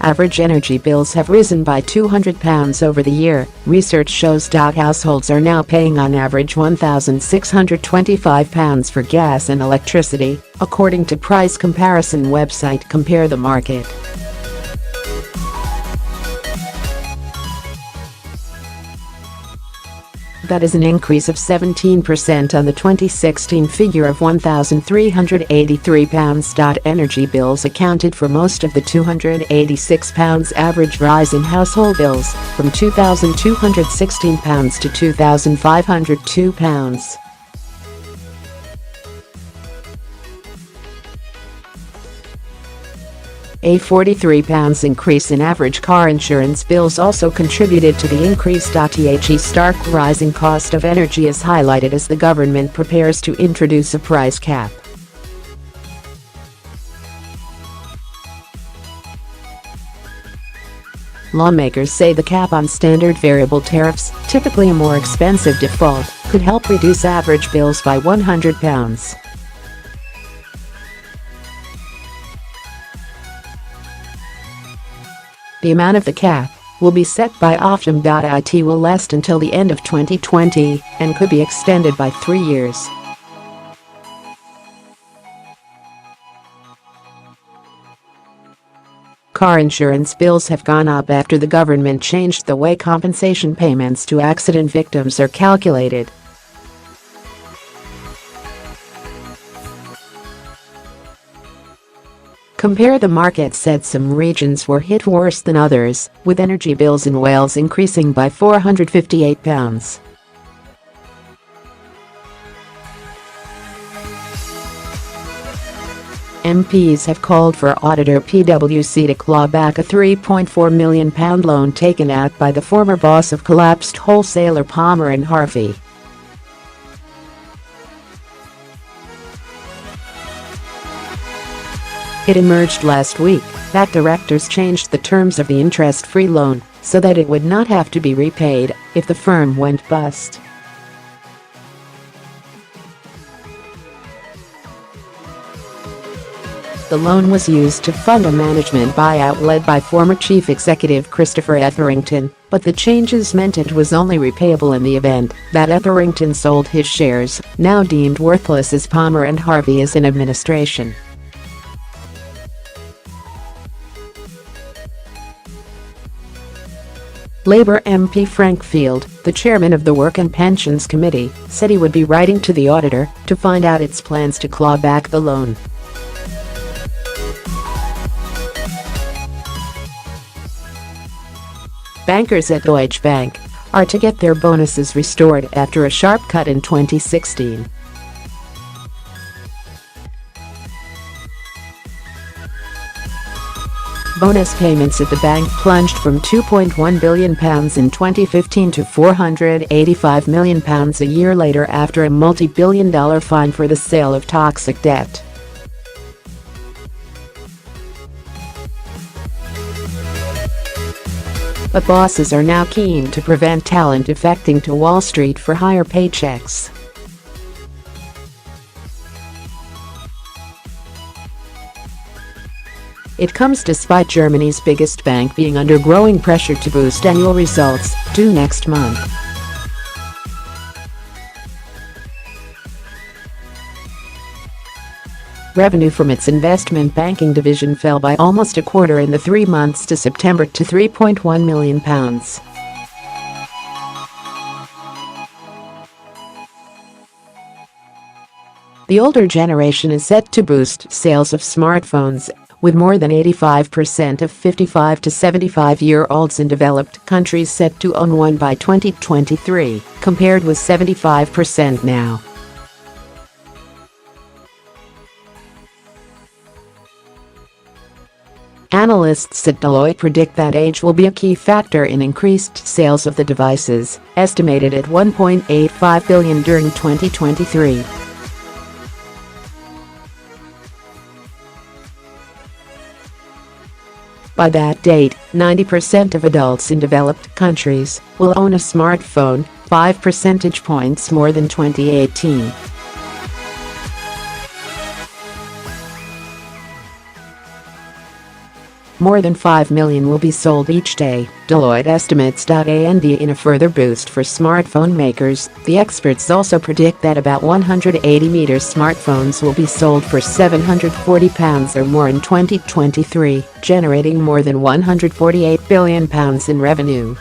Average energy bills have risen by £200 over the year. Research shows households are now paying on average £1,625 for gas and electricity, according to price comparison website Compare the Market. That is an increase of 17% on the 2016 figure of £1,383. Energy bills accounted for most of the £286 average rise in household bills, from £2,216 to £2,502. A £43 increase in average car insurance bills also contributed to the increase. The stark rising cost of energy is highlighted as the government prepares to introduce a price cap. Lawmakers say the cap on standard variable tariffs, typically a more expensive default, could help reduce average bills by £100. The amount of the cap will be set by Ofgem. It will last until the end of 2020 and could be extended by 3 years. Car insurance bills have gone up after the government changed the way compensation payments to accident victims are calculated. Compare the Market said some regions were hit worse than others, with energy bills in Wales increasing by £458. MPs have called for auditor PwC to claw back a £3.4 million loan taken out by the former boss of collapsed wholesaler Palmer and Harvey. It emerged last week that directors changed the terms of the interest-free loan so that it would not have to be repaid if the firm went bust. The loan was used to fund a management buyout led by former chief executive Christopher Etherington, but the changes meant it was only repayable in the event that Etherington sold his shares, now deemed worthless as Palmer and Harvey is in administration. Labour MP Frank Field, the chairman of the Work and Pensions Committee, said he would be writing to the auditor to find out its plans to claw back the loan. Bankers at Deutsche Bank are to get their bonuses restored after a sharp cut in 2016. Bonus payments at the bank plunged from £2.1 billion in 2015 to £485 million a year later after a multi-billion-dollar fine for the sale of toxic debt. But bosses are now keen to prevent talent defecting to Wall Street for higher paychecks. It comes despite Germany's biggest bank being under growing pressure to boost annual results, due next month. Revenue from its investment banking division fell by almost a quarter in the 3 months to September to £3.1 million. The older generation is set to boost sales of smartphones, with more than 85% of 55 to 75-year-olds in developed countries set to own one by 2023, compared with 75% now. Analysts at Deloitte predict that age will be a key factor in increased sales of the devices, estimated at $1.85 billion during 2023. By that date, 90% of adults in developed countries will own a smartphone, 5 percentage points more than 2018. More than 5 million will be sold each day, Deloitte estimates. And in a further boost for smartphone makers, the experts also predict that about 180 smartphones will be sold for £740 or more in 2023, generating more than £148 billion in revenue.